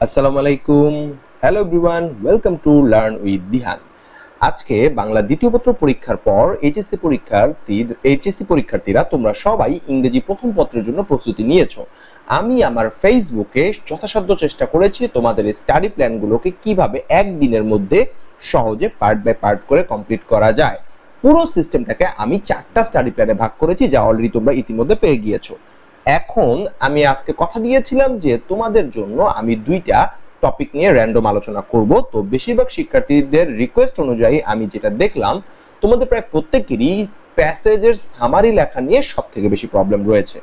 আসসালামু আলাইকুম। Hello everyone, welcome to learn with Dihan. আজকে বাংলা দ্বিতীয় পত্র পরীক্ষার পর এইচএসসি পরীক্ষার্থীরা তোমরা সবাই ইংরেজি প্রথম পত্রের জন্য প্রস্তুতি নিয়েছো। আমি আমার ফেসবুকে যথাসাধ্য চেষ্টা করেছি তোমাদের স্টাডি প্ল্যানগুলোকে কিভাবে একদিনের মধ্যে সহজে পার্ট বাই পার্ট করে কমপ্লিট করা যায়। পুরো সিস্টেমটাকে আমি 4টা স্টাডি প্ল্যানে ভাগ করেছি, যা অলরেডি তোমরা ইতিমধ্যে পেয়ে গিয়েছো। এখন আমি আজকে কথা দিয়েছিলাম যে তোমাদের জন্য আমি 2টা টপিক নিয়ে র্যান্ডম আলোচনা করব। তো বেশিরভাগ শিক্ষার্থীদের রিকোয়েস্ট অনুযায়ী আমি যেটা দেখলাম, তোমাদের প্রায় প্রত্যেকেরই প্যাসেজের সামারি লেখা নিয়ে সব থেকে বেশি প্রবলেম রয়েছে।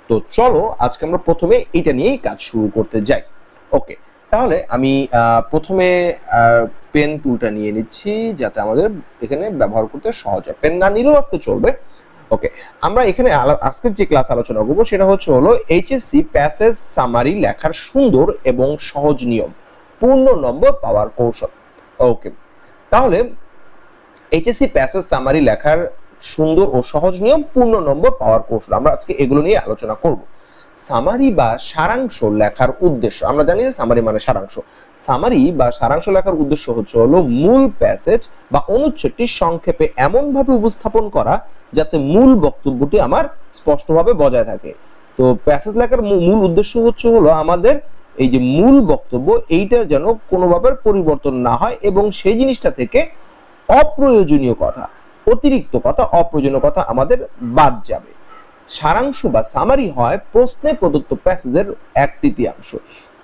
তো চলো আজকে আমরা প্রথমে এটা নিয়েই কাজ শুরু করতে যাই। ওকে, তাহলে আমি প্রথমে পেন টুলটা নিয়ে নিচ্ছি যাতে আমাদের এখানে ব্যবহার করতে সহজ হয়। পেন না নিলেও আজকে চলবে। ওকে, আমরা এখানে আজকের যে ক্লাস আলোচনা করব সেটা হলো এইচএসসি প্যাসেজ সামারি লেখার সুন্দর এবং সহজ নিয়ম, পূর্ণ নম্বর পাওয়ার কৌশল। ওকে, তাহলে এইচএসসি প্যাসেজ সামারি লেখার সুন্দর ও সহজ নিয়ম, পূর্ণ নম্বর পাওয়ার কৌশল, আমরা আজকে এগুলো নিয়ে আলোচনা করব। সামারি বা সারাংশ লেখার উদ্দেশ্য, আমরা জানি যে সামারি মানে সারাংশ। সামারি বা সারাংশ লেখার উদ্দেশ্য হলো মূল প্যাসেজ বা অনুচ্ছেদটি সংক্ষেপে এমন ভাবে উপস্থাপন করা যাতে মূল বক্তব্যটি আমার স্পষ্টভাবে বজায় থাকে। তো প্যাসেজ লেখার মূল উদ্দেশ্য হলো আমাদের এই যে মূল বক্তব্য, এইটা যেন কোনোভাবে পরিবর্তন না হয় এবং সেই জিনিসটা থেকে অপ্রয়োজনীয় কথা, অতিরিক্ত কথা, অপ্রয়োজনীয় কথা আমাদের বাদ যাবে। সারাংশ বা সামারি হয় প্রশ্নে প্রদত্ত প্যাসেজের 1/3।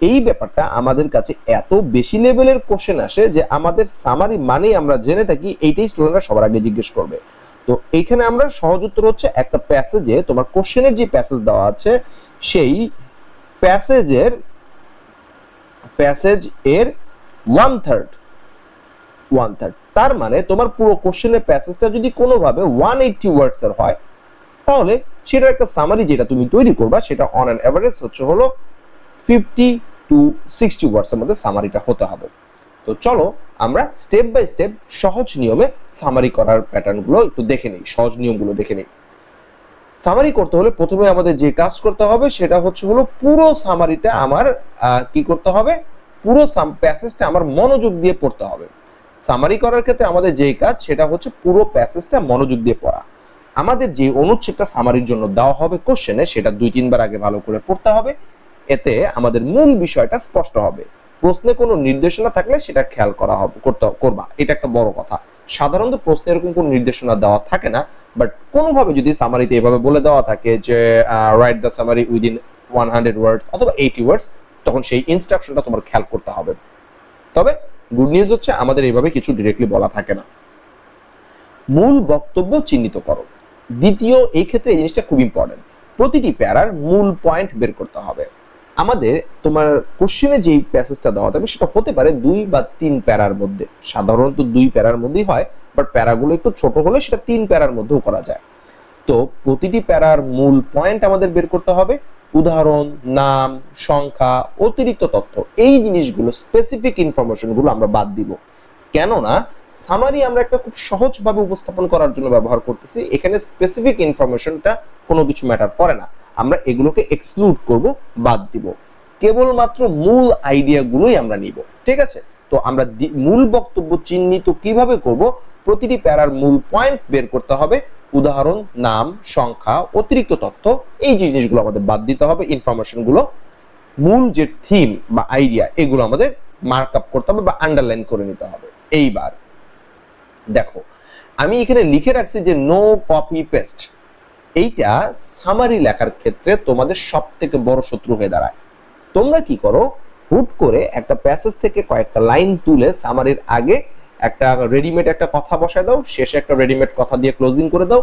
এই ব্যাপারটা আমাদের কাছে এত বেশি লেভেলের কোশ্চেন আসে যে আমাদের সামারি মানেই আমরা জেনে থাকি, এইটাই স্টুডেন্টরা সবার আগে জিজ্ঞেস করবে। তো এইখানে আমরা সহজ উত্তর হচ্ছে একটা প্যাসেজে তোমার কোশ্চেনের যে প্যাসেজ দেওয়া আছে সেই প্যাসেজ এর 1/3, তার মানে তোমার পুরো কোশ্চেনের প্যাসেজটা যদি কোনোভাবে 180 ওয়ার্ডস এর হয়, তাহলে সেটার একটা সামারি যেটা তুমি তৈরি করবা সেটা অন অ্যান এভারেজ হলো 50 to 60 ওয়ার্ডস এর মধ্যে সামারিটা হতে হবে। তো চলো আমরা স্টেপ বাই স্টেপ সহজ নিয়মে সামারি করার প্যাটার্নগুলো একটু দেখে নিই, সহজ নিয়মগুলো দেখে নিই। সামারি করতে হলে প্রথমে আমাদের যে কাজ করতে হবে সেটা হলো পুরো সামারিটা আমার কি করতে হবে, পুরো প্যাসেজটা আমার মনোযোগ দিয়ে পড়তে হবে। সামারি করার ক্ষেত্রে আমাদের যেই কাজ সেটা হচ্ছে পুরো প্যাসেজটা মনোযোগ দিয়ে পড়া। আমাদের যে অনুচ্ছেদটা সামারির জন্য দেওয়া হবে কোশ্চেনে, সেটা 2-3 বার আগে ভালো করে পড়তে হবে। এতে আমাদের মূল বিষয়টা স্পষ্ট হবে। প্রশ্নে কোনো নির্দেশনা থাকলে সেটা খেয়াল করা হবে, করবা, এটা একটা বড় কথা। সাধারণত প্রশ্নে এরকম কোনো নির্দেশনা দেওয়া থাকে না, বাট কোনোভাবে যদি সামারিতে এভাবে বলে দেওয়া থাকে যে রাইট দ্য সামারি উইদিন 100 ওয়ার্ডস অথবা 80 ওয়ার্ডস, তখন সেই ইনস্ট্রাকশনটা তোমার খেয়াল করতে হবে। তবে গুড নিউজ হচ্ছে আমাদের এইভাবে কিছু ডিরেক্টলি বলা থাকে না। মূল বক্তব্য চিহ্নিত করো। দ্বিতীয়, এই ক্ষেত্রে এই জিনিসটা খুব ইম্পর্টেন্ট, প্রতিটি প্যারার মূল পয়েন্ট বের করতে হবে। আমাদের তোমার কোশ্চেনে যেই প্যাসেজটা দেওয়া থাকবে সেটা হতে পারে 2 বা 3 প্যারার মধ্যে, সাধারণত 2 প্যারার মধ্যেই হয়, বাট প্যারাগুলো একটু ছোট হলে সেটা 3 প্যারার মধ্যেও করা যায়। তো প্রতিটি প্যারার মূল পয়েন্ট আমাদের বের করতে হবে। উদাহরণ, নাম, সংখ্যা, অতিরিক্ত তথ্য, এই জিনিসগুলো, স্পেসিফিক ইনফরমেশন গুলো আমরা বাদ দিব। কেননা সামারি আমরা একটা খুব সহজভাবে উপস্থাপন করার জন্য ব্যবহার করতেছি, এখানে স্পেসিফিক ইনফরমেশনটা কোনো কিছু ম্যাটার করে না, আমরা এগুলোকে এক্সক্লুড করব, বাদ দিব। কেবলমাত্র মূল আইডিয়াগুলোই আমরা নিব, ঠিক আছে? তো আমরা মূল বক্তব্য চিহ্নিত কিভাবে করব, প্রতিটি প্যারার মূল পয়েন্ট বের করতে হবে। উদাহরণ, নাম, সংখ্যা, অতিরিক্ত তথ্য, এই জিনিসগুলো আমাদের বাদ দিতে হবে। ইনফরমেশন গুলো, মূল যে থিম বা আইডিয়া, এগুলো আমাদের মার্ক আপ করতে হবে বা আন্ডারলাইন করে নিতে হবে। এইবার দেখো, আমি এখানে লিখে রাখছি যে নো কপি পেস্ট। এইটা সামারি লেখার ক্ষেত্রে তোমাদের সব থেকে বড় শত্রু হয়ে দাঁড়ায়। তোমরা কি করো, হুট করে একটা প্যাসেজ থেকে কয়েকটা লাইন তুলে সামারির আগে একটা রেডিমেড একটা কথা বসায় দাও, শেষে একটা রেডিমেড কথা দিয়ে ক্লোজিং করে দাও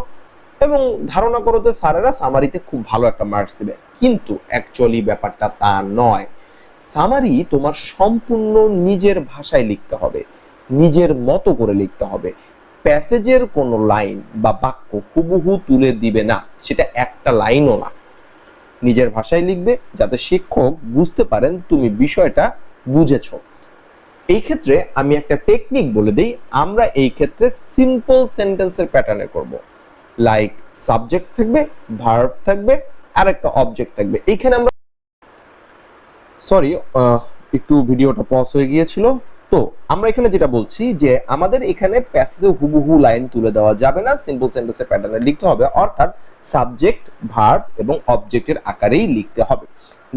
এবং ধারণা করো যে স্যারেরা সামারিতে খুব ভালো একটা মার্কস দেবে। কিন্তু অ্যাকচুয়ালি ব্যাপারটা তা নয়। সামারি তোমার সম্পূর্ণ নিজের ভাষায় লিখতে হবে, নিজের মতো করে লিখতে হবে। প্যাসেজের কোনো লাইন বা বাক্য হুবহু তুলে দিবে না, সেটা একটা লাইনও না। নিজের ভাষায় লিখবে যাতে শিক্ষক বুঝতে পারেন তুমি বিষয়টা বুঝেছো। এই ক্ষেত্রে আমি একটা টেকনিক বলে দিই, আমরা এই ক্ষেত্রে সিম্পল সেন্টেন্সের প্যাটার্নে করব। লাইক সাবজেক্ট থাকবে, ভার্ব থাকবে, আর একটা অবজেক্ট থাকবে। এইখানে আমরা একটু ভিডিওটা পজ হয়ে গিয়েছিল। তো আমরা এখানে যেটা বলছি যে আমাদের এখানে প্যাসেজে হুবহু লাইন তুলে দেওয়া যাবে না, সিম্পল সেন্টেন্সের প্যাটার্নে লিখতে হবে, অর্থাৎ সাবজেক্ট, ভার্ব এবং অবজেক্টের আকারেই লিখতে হবে।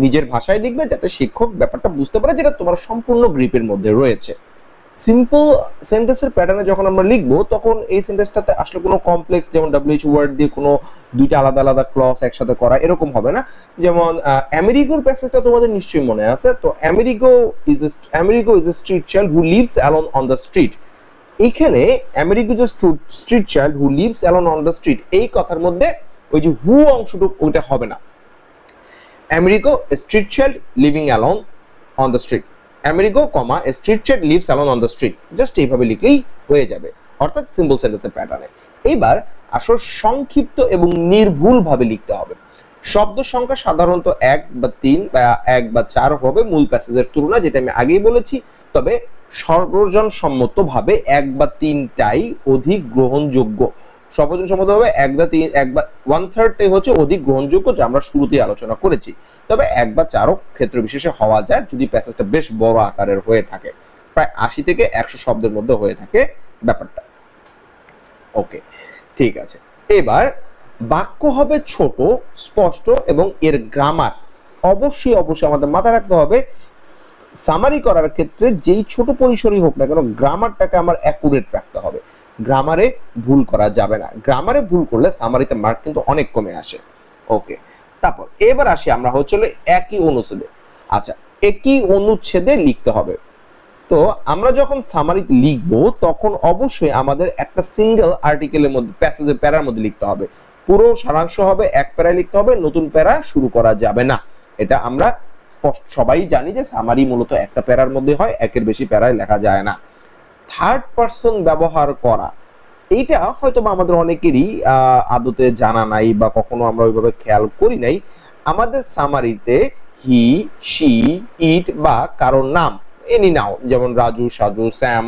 নিজের ভাষায় লিখবে যাতে শিক্ষক ব্যাপারটা বুঝতে পারে যেটা তোমার সম্পূর্ণ গ্রিপের মধ্যে রয়েছে। সিম্পল সেন্টেন্সের প্যাটার্নে যখন আমরা লিখবো তখন এই সেন্টেন্সটাতে আসলে কোনো কমপ্লেক্স যেমন WH ওয়ার্ড দিয়ে কোনো দুইটা আলাদা আলাদা ক্লজ একসাথে করা এরকম হবে না। যেমন আমেরিগোর প্যাসেজটা তোমাদের নিশ্চয়ই মনে আছে। তো Amerigo is a street child who lives alone on the street. এইখানে Amerigo is a street child who lives alone on the street, এই কথার মধ্যে ওই যে হু অংশটুকু ওইটা হবে না। Amerigo A street child living alone on the street, Amerigo comma A street child leaves alone on the street, just এইভাবে লিখলেই হয়ে যাবে, অর্থাৎ সিম্পল সেন্টেন্সের প্যাটার্নে। এইবার আসল সংক্ষিপ্ত এবং নির্ভুল ভাবে লিখতে হবে। শব্দ সংখ্যা সাধারণত 1 বা 3 বা 1 বা 4 হবে মূল প্যাসেজের তুলনায়, যেটা আমি আগেই বলেছি। তবে সর্বজন সম্মত ভাবে 1 বা 3টাই অধিক গ্রহণযোগ্য। সর্বজন সম্মতভাবে 1 বা 3 1 বা 1/3 হচ্ছে অধিক গ্রহণযোগ্য, যা আমরা শুরুতেই আলোচনা করেছি। তবে 1 বা 4ও ক্ষেত্র বিশেষে হওয়া যায় যদি প্যাসেজটা বেশ বড় আকারের হয়ে থাকে, প্রায় 80 থেকে 100 শব্দের মধ্যে হয়ে থাকে ব্যাপারটা। ওকে, ঠিক আছে। এবার বাক্য হবে ছোট, স্পষ্ট এবং এর গ্রামার অবশ্যই আমাদের মাথায় রাখতে হবে। সামারি করার ক্ষেত্রে যেই ছোট পরিসরই হোক না কেন গ্রামারটাকে আমার অ্যাকুরেট রাখতে হবে, গ্রামারে ভুল করা যাবে না। গ্রামারে ভুল করলে সামারিতে মার্ক কিন্তু অনেক কমে আসে। ওকে, তারপর এবার আসি আমরা হচ্ছে একই অনুচ্ছেদে। আচ্ছা, একই অনুচ্ছেদে লিখতে হবে। তো আমরা যখন সামারি লিখবো তখন অবশ্যই আমাদের একটা সিঙ্গেল আর্টিকেলের মধ্যে প্যাসেজের প্যারার মধ্যে লিখতে হবে। পুরো সারাংশ হবে এক প্যারায় লিখতে হবে, নতুন প্যারা শুরু করা যাবে না। এটা আমরা সবাই জানি যে সামারি মূলত একটা প্যারার মধ্যে হয়, একের বেশি প্যারায় লেখা যায় না। থার্ড পারসন ব্যবহার করা, এইটা হয়তো আমাদের অনেকেরই আদতে জানা নাই বা কখনো আমরা ওইভাবে খেয়াল করি নাই। আমাদের সামারিতে হি, শি, ইট বা কারোর নাম, এনি নাও, যেমন রাজু, সাজু, স্যাম,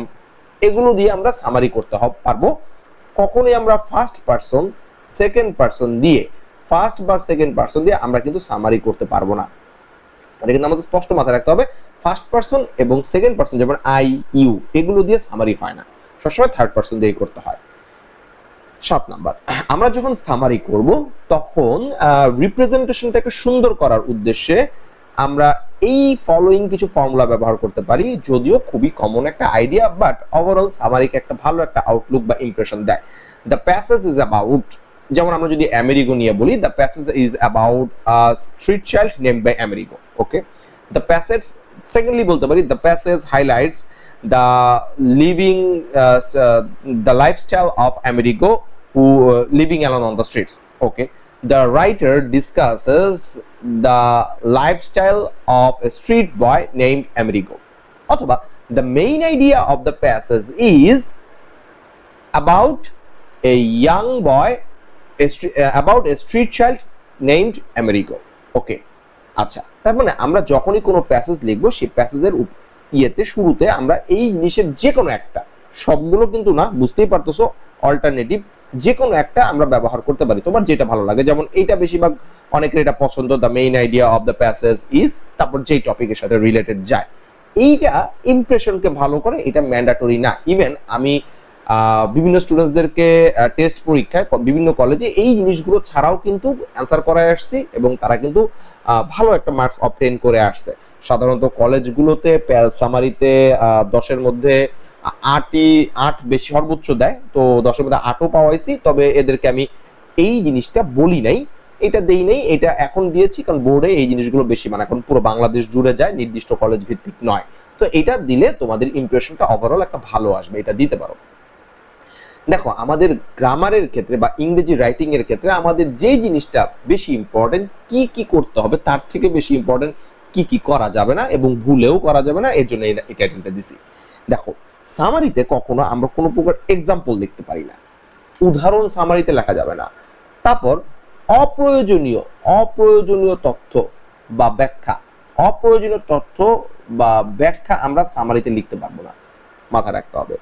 এগুলো দিয়ে আমরা সামারি করতে পারবো। কখনোই আমরা ফার্স্ট পারসন, সেকেন্ড পারসন দিয়ে, ফার্স্ট বা সেকেন্ড পারসন দিয়ে আমরা কিন্তু সামারি করতে পারবো না। এটা কিন্তু আমাদের স্পষ্ট মাথায় রাখতে হবে। ফার্স্ট পারসন এবং সেকেন্ড পারসন যেমন আই, ইউ, এগুলো দিয়ে সামারি হয় না, সবসময় থার্ড পারসন দিয়ে করতে হয়। 7 নাম্বার, আমরা যখন সামারি করব তখন রিপ্রেজেন্টেশনটাকে সুন্দর করার উদ্দেশ্যে আমরা এই ফলোইং কিছু ফর্মুলা ব্যবহার করতে পারি, যদিও খুবই কমন একটা আইডিয়া, বাট ওভারঅল সামারিকে একটা ভালো একটা আউটলুক বা ইমপ্রেশন দেয়। দ্য প্যাসেজ ইজ অ্যাবাউট, যেমন আমরা যদি আমেরিগো নিয়ে বলি, the passage is about a street child named by Amerigo. Okay, the passage, secondly বলতে পারি the passage highlights the living the lifestyle of Amerigo who living alone on the streets. Okay, the writer discusses the lifestyle of a street boy named Amerigo. Othoba, the main idea of the passage is about a young boy, about a street child named Amerigo. Okay, আচ্ছা, তার মানে আমরা যখনই কোনো passage লিখবো সেই প্যাসেজের ইয়েতে শুরুতে আমরা এই জিনিসের যে কোনো একটা, সবগুলো কিন্তু না, বুঝতেই পারতেছো, অল্টারনেটিভ যে কোনো একটা আমরা ব্যবহার করতে পারি, তোমার যেটা ভালো লাগে। যেমন এইটা বেশিরভাগ অনেকের এটা পছন্দ, the main idea of the passage is, তারপর যেই টপিকের সাথে রিলেটেড যায়, এইটা ইমপ্রেশনকে ভালো করে, এটা ম্যান্ডেটরি না। ইভেন আমি বিভিন্ন স্টুডেন্টসদেরকে টেস্ট পরীক্ষায় বিভিন্ন কলেজে এই জিনিসগুলো ছাড়াও কিন্তু অ্যান্সার করায় আসছি এবং তারা কিন্তু ভালো একটা মার্কস অবটেইন করে আসছে। সাধারণত কলেজগুলোতে সামারিতে 10-এর মধ্যে 8 বেশি সর্বোচ্চ দেয়, তো 10-এর মধ্যে 8ও পাওয়াইছি। তবে এদেরকে আমি এই জিনিসটা বলি নাই, এটা দেই নাই, এটা এখন দিয়েছি কারণ বোর্ডে এই জিনিসগুলো বেশি, মানে এখন পুরো বাংলাদেশ জুড়ে যায়, নির্দিষ্ট কলেজ ভিত্তিক নয়। তো এটা দিলে তোমাদের ইমপ্রেশনটা ওভারঅল একটা ভালো আসবে, এটা দিতে পারো। দেখো, আমাদের গ্রামারের ক্ষেত্রে বা ইংরেজি রাইটিং এর ক্ষেত্রে আমাদের যে জিনিসটা বেশি ইম্পর্টেন্ট, কি কি করতে হবে তার থেকে বেশি ইম্পর্টেন্ট কি কি করা যাবে না এবং ভুলেও করা যাবে না, এর জন্য এই টাইটেলটা দিছি। দেখো, সামারিতে কখনো আমরা কোনো প্রকার এক্সাম্পল লিখতে পারি না, উদাহরণ সামারিতে লেখা যাবে না। তারপর অপ্রয়োজনীয় তথ্য বা ব্যাখ্যা, আমরা সামারিতে লিখতে পারবো না, মাথায় রাখতে হবে।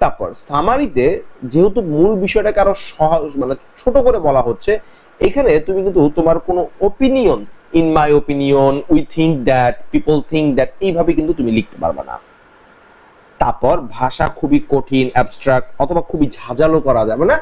তারপর সামারিতে যেহেতু মূল বিষয়টাকে আরো সহজ, মানে ছোট করে বলা হচ্ছে, এখানে তুমি কিন্তু তোমার কোনো opinion in my opinion, we think that, people think that, এইভাবে কিন্তু তুমি লিখতে পারবে না। তারপর ভাষা খুবই কঠিন, অ্যাবস্ট্রাক্ট অথবা খুবই ঝাঁঝালো করা যাবে না,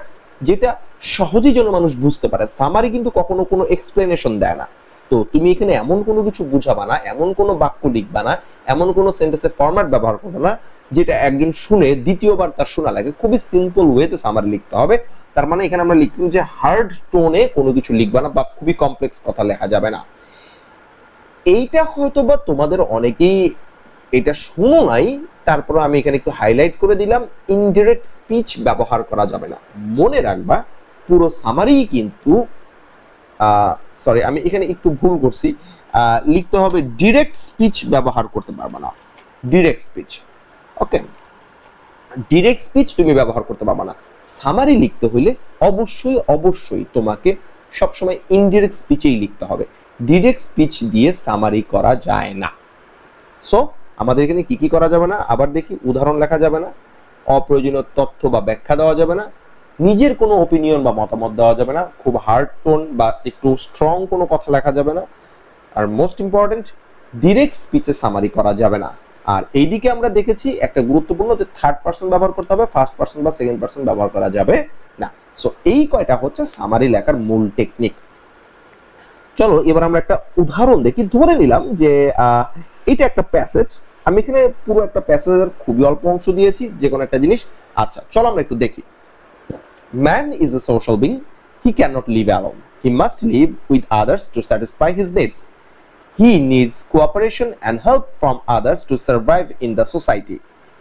যেটা সহজেই যেন মানুষ বুঝতে পারে। সামারি কিন্তু কখনো কোনো এক্সপ্লেনেশন দেয় না। তো তুমি এখানে এমন কোনো কিছু বুঝাবা না, এমন কোনো বাক্য লিখবা না, এমন কোনো সেন্টেন্সের ফরম্যাট ব্যবহার করবে না যেটা একজন শুনে দ্বিতীয়বার তার শোনা লাগে। খুবই সিম্পল ওয়েতে সামারি লিখতে হবে। তার মানে এখানে আমরা লিখছি যে হার্ড টোনে কোনো কিছু লিখবা না বা খুবই কমপ্লেক্স কথা লেখা যাবে না। এইটা হয়তো বা তোমাদের অনেকেই এটা শুনো নাই, তারপর আমি এখানে একটু হাইলাইট করে দিলাম, ইনডিরেক্ট স্পিচ ব্যবহার করা যাবে না। মনে রাখবা পুরো সামারি কিন্তু সরি আমি এখানে একটু ভুল করছি, লিখতে হবে ডিরেক্ট স্পিচ ব্যবহার করতে পারবে না, ডিরেক্ট স্পিচ। ওকে, ডিরেক্ট স্পিচ তুমি ব্যবহার করতে পারবে না। সামারি লিখতে হইলে অবশ্যই অবশ্যই তোমাকে সবসময় ইনডিরেক্ট স্পিচেই লিখতে হবে, ডিরেক্ট স্পিচ দিয়ে সামারি করা যায় না। সো আমাদের এখানে কি কি করা যাবে না, আবার দেখি, উদাহরণ লেখা যাবে না, অপ্রয়োজনীয় তথ্য বা ব্যাখ্যা দেওয়া যাবে না, নিজের কোনো ওপিনিয়ন বা মতামত দেওয়া যাবে না, খুব হার্ড টোন বা একটু স্ট্রং কোনো কথা লেখা যাবে না, আর মোস্ট ইম্পর্টেন্ট ডিরেক্ট স্পিচে সামারি করা যাবে না। আর এইদিকে আমরা দেখেছি একটা গুরুত্বপূর্ণ যে থার্ড পারসন ব্যবহার করতে হবে, ফার্স্ট পারসন বা সেকেন্ড পারসন ব্যবহার করা যাবে না। সো এই কয়টা হচ্ছে সামারি লেখার মূল টেকনিক। চলো এবার আমরা একটা উদাহরণ দেখি। ধরে নিলাম যে এটা একটা প্যাসেজ, আমি এখানে পুরো একটা প্যাসেজের খুবই অল্প অংশ দিয়েছি, যে কোনো একটা জিনিস। আচ্ছা চলো আমরা একটু দেখি। Man is a social being, he can not live alone, he must leave with others to satisfy his needs, he needs cooperation and help from others to survive in the society,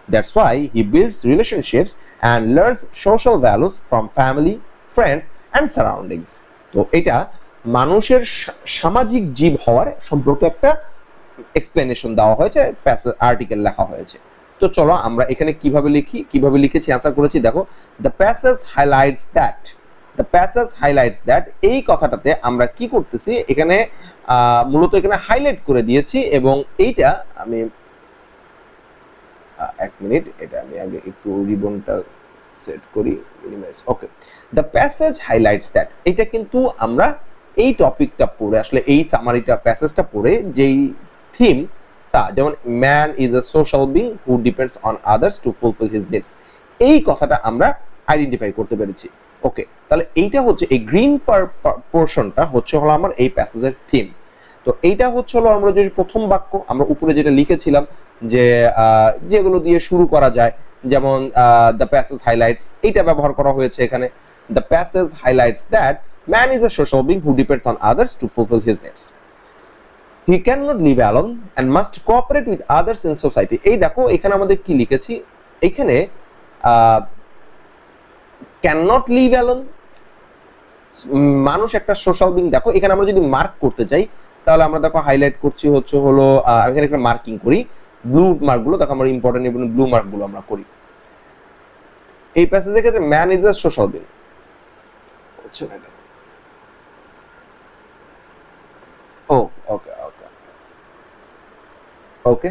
that's why he builds relationships and learns social values from family, friends and surroundings. তো এটা মানুষের সামাজিক জীব হওয়ার সম্পর্কে একটা explanation দেওয়া হয়েছে, প্যাসেজ আর্টিকেল লেখা হয়েছে। তো চলো আমরা এখানে কিভাবে লিখি, কিভাবে লিখেছি, অ্যান্সার করেছি। দেখো, the passage highlights that, the passage highlights that, এই কথাটাতে আমরা কি করতেছি এখানে মূলত এখানে হাইলাইট করে দিয়েছি। এবং এইটা আমি এক মিনিট, এটা আমি আগে একটু রিবনটা সেট করি, minimise. Okay, the passage highlights that, এটা কিন্তু আমরা এই টপিকটা পড়ে আসলে এই সামারিটা প্যাসেজটা পড়ে যেই থিম তা, যেমন man is a social being who depends on others to fulfil his needs, এই কথাটা আমরা আইডেন্টিফাই করতে পেরেছি। ওকে, তাহলে এইটা হচ্ছে এই গ্রিন পোর্শনটা হচ্ছে হলো আমার এই প্যাসেজের থিম। তো এইটা হচ্ছে হলো আমরা যে প্রথম বাক্য আমরা উপরে যেটা লিখেছিলাম যে যেগুলো দিয়ে শুরু করা যায়, যেমন দ্য প্যাসেজ হাইলাইটস, এইটা ব্যবহার করা হয়েছে এখানে। The passage highlights that man is a social being who depends on others to fulfil his needs, he can not live alone and must cooperate with others in society. এই দেখো এখানে আমাদের কি লিখেছি, এখানে ক্যান নট লিভ অ্যালোন, মানুষ একটা social being. দেখো এখানে আমরা যদি মার্ক করতে চাই তাহলে আমরা দেখো হাইলাইট করছি হচ্ছে হলো এখানে একটা মার্কিং করি, ব্লু মার্ক গুলো দেখো আমরা ইম্পর্টেন্ট এবং ব্লু মার্ক গুলো আমরা করি। এই প্যাসেজের ক্ষেত্রে man is a social being হচ্ছে না এটা। ও okay okay okay,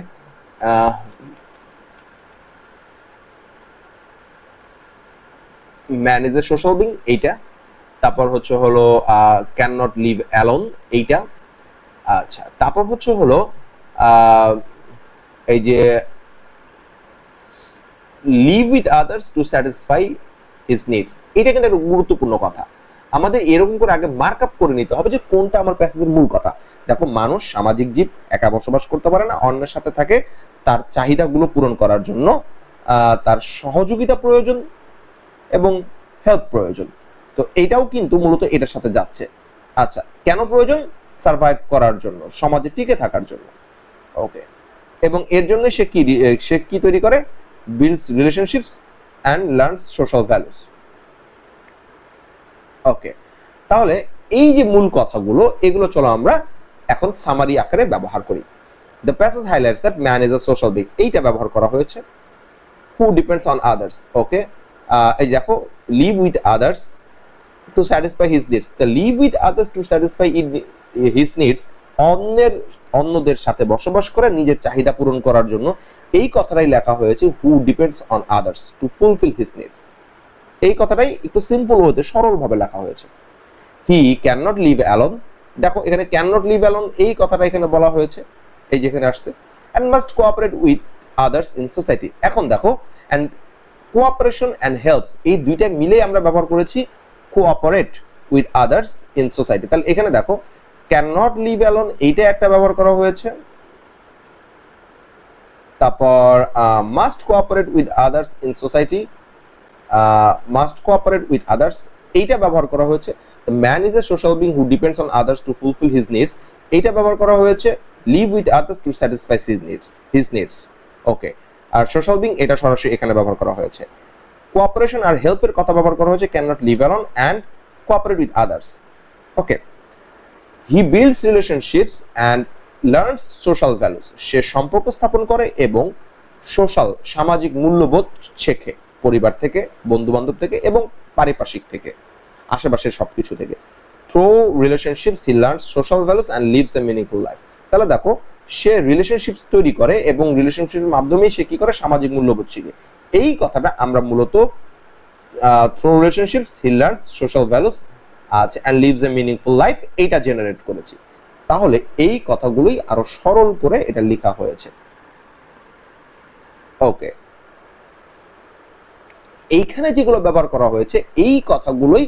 man is a social being এইটা, তারপর হচ্ছে হলো ক্যান নট লিভ অ্যালোন এইটা। আচ্ছা, তারপর হচ্ছে হলো এই যে leave with others to satisfy his needs, এটা কিন্তু একটা গুরুত্বপূর্ণ কথা। আমাদের এরকম করে আগে মার্ক আপ করে নিতে হবে যে কোনটা আমার প্যাসেজের মূল কথা। দেখো মানুষ সামাজিক জীব, একা বসবাস করতে পারে না, অন্যের সাথে থাকে, তার চাহিদাগুলো পূরণ করার জন্য তার সহযোগিতা প্রয়োজন এবং হেল্প প্রয়োজন। তো এটাও কিন্তু মূলত এটার সাথে যাচ্ছে। আচ্ছা, কেন প্রয়োজন? সার্ভাইভ করার জন্য, সমাজে টিকে থাকার জন্য। ওকে, এবং এর জন্য সে কি তৈরি করে? Builds relationships and learns social values. Okay, তাহলে এই যে মূল কথাগুলো, এগুলো চলো আমরা এখন সামারি আকারে ব্যবহার করি। The passage highlights that man is a social being, এইটা ব্যবহার করা হয়েছে। হু ডিপেন্ডস অন আদার্স, ওকে, এই দেখো leave with others to satisfy his needs, the leave with others to satisfy his needs, অন্যদের সাথে বসবাস করে নিজের চাহিদা পূরণ করার জন্য। এই কথাটাই লেখা হয়েছে who depends on others to fulfil his needs, এই কথাটাই একটু সিম্পল হতে সরল ভাবে লেখা হয়েছে। He can not live alone, দেখো এখানে ক্যান নট লিভ অ্যালোন এই কথাটা এখানে বলা হয়েছে, এই যেখানে আসছে, and must cooperate with others in society. এখন দেখো অ্যান্ড কোঅপারেশন অ্যান্ড হেল্প এই দুইটা মিলে আমরা ব্যবহার করেছি cooperate with others in society. তাহলে এখানে দেখো ক্যান নট লিভ অ্যালোন এইটা একটা ব্যবহার করা হয়েছে, তারপর must cooperate with others in society, must cooperate with others এইটা ব্যবহার করা হয়েছে। The man is a social being who depends on others to fulfil his needs এইটা ব্যবহার করা হয়েছে। Live with others to satisfy his needs okay. আর social being এটা সরাসরি এখানে ব্যবহার করা হয়েছে। কোঅপারেশন আর হেল্পের কথা ব্যবহার করা হয়েছে can not live alone and cooperate with others okay. He builds relationships and learns social values সে সম্পর্ক স্থাপন করে এবং সোশ্যাল সামাজিক মূল্যবোধ শেখে পরিবার থেকে, বন্ধু বান্ধব থেকে এবং পারিপার্শ্বিক থেকে, আশেপাশের সবকিছু থেকে। Through relationships he learns social values and lives a meaningful life. তাহলে দেখো সে রিলেশনশিপস তৈরি করে এবং রিলেশনশিপের মাধ্যমেই সে কি করে সামাজিক মূল্যবোধ শিখে। এই কথাটা আমরা মূলত through relationships he learns social values and lives a meaningful life এইটা জেনারেট করেছি। তাহলে এই কথাগুলোই আরো সরল করে এটা লেখা হয়েছে ওকে। এইখানে যেগুলো ব্যবহার করা হয়েছে এই কথাগুলোই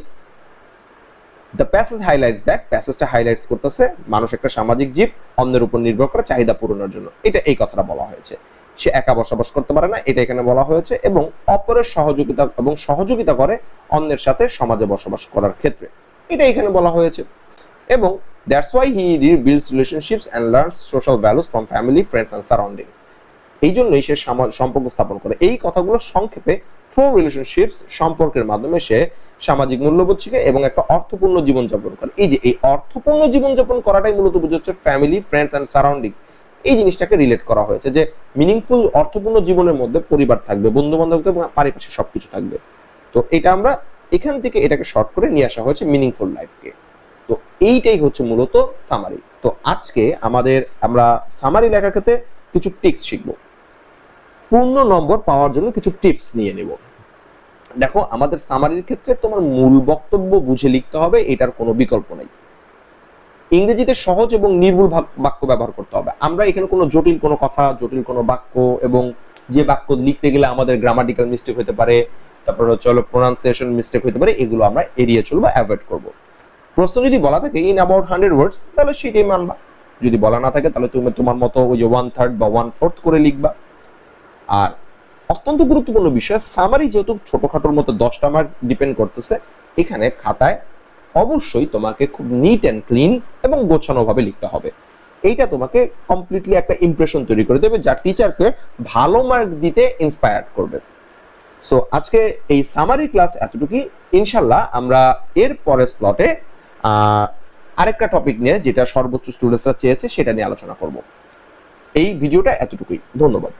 দ্য প্যাসেজ হাইলাইটস, দেখ প্যাসেজটা হাইলাইটস করতেছে মানুষ একটা সামাজিক জীব, অন্যের উপর নির্ভর করে চাহিদা পূরণের জন্য, এটা এই কথাটা বলা হয়েছে। সে একা বসবাস করতে পারে না এটা এখানে বলা হয়েছে, এবং অপরের সহযোগিতা করে অন্যের সাথে সমাজে বসবাস করার ক্ষেত্রে, এটা এখানে বলা হয়েছে। এবং that's why he builds relationships and learns social values from family, friends and surroundings এই জন্যই সে সম্পর্ক স্থাপন করে। এই কথাগুলো সংক্ষেপে থ্রু রিলেশনশিপস সম্পর্কের মাধ্যমে সে সামাজিক মূল্যবোধ শিখে এবং একটা অর্থপূর্ণ জীবনযাপন করে। এই যে এই অর্থপূর্ণ জীবনযাপন করাটাই মূলত বোঝাচ্ছে ফ্যামিলি, ফ্রেন্ডস অ্যান্ড সারাউন্ডিংস, এই জিনিসটাকে রিলেট করা হয়েছে যে মিনিংফুল অর্থপূর্ণ জীবনের মধ্যে পরিবার থাকবে, বন্ধু বান্ধব এবং পারিপার্শ্বিক সবকিছু থাকবে। তো এটা আমরা এখান থেকে এটাকে শর্ট করে নিয়ে আসা হয়েছে মিনিংফুল লাইফকে। তো এইটাই হচ্ছে মূলত সামারি। তো আজকে আমরা সামারি লেখার ক্ষেত্রে কিছু টিপস শিখবো, পূর্ণ নম্বর পাওয়ার জন্য কিছু টিপস নিয়ে নেব। দেখো আমাদের সামারির ক্ষেত্রে তোমার মূল বক্তব্য বুঝে লিখতে হবে, এটার কোনো বিকল্প নেই। ইংরেজিতে সহজ এবং নির্ভুল বাক্য ব্যবহার করতে হবে। আমরা এখানে কোনো জটিল কোনো কথা, জটিল কোনো বাক্য, এবং যে বাক্য লিখতে গেলে আমাদের গ্রামাটিক্যাল মিস্টেক হতে পারে, তারপর হচ্ছে প্রোনাউন্সিয়েশন মিস্টেক হতে পারে, এগুলো আমরা এড়িয়ে চলবো, অ্যাভয়েড করব। প্রশ্ন যদি বলা থাকে ইন অ্যাবাউট 100 ওয়ার্ডস তাহলে সেটাই মানবা, যদি বলা না থাকে তাহলে তুমি তোমার মতো ওই যে 1/3 বা 1/4 করে লিখবা। আর অত্যন্ত গুরুত্বপূর্ণ বিষয়, সামারি যেহেতু ছোটখাটোর মতো 10টা মার্ক ডিপেন্ড করতেছে, এখানে খাতায় অবশ্যই তোমাকে খুব নিট অ্যান্ড ক্লিন এবং গোছানো ভাবে লিখতে হবে। এইটা তোমাকে কমপ্লিটলি একটা ইমপ্রেশন তৈরি করে দেবে যা টিচারকে ভালো মার্ক দিতে ইন্সপায়ার করবে। সো আজকে এই সামারি ক্লাস এতটুকুই। ইনশাল্লাহ আমরা এর পরের স্লটে আরেকটা টপিক নিয়ে, যেটা সর্বোচ্চ স্টুডেন্টসরা চেয়েছে, সেটা নিয়ে আলোচনা করব। এই ভিডিওটা এতটুকুই, ধন্যবাদ।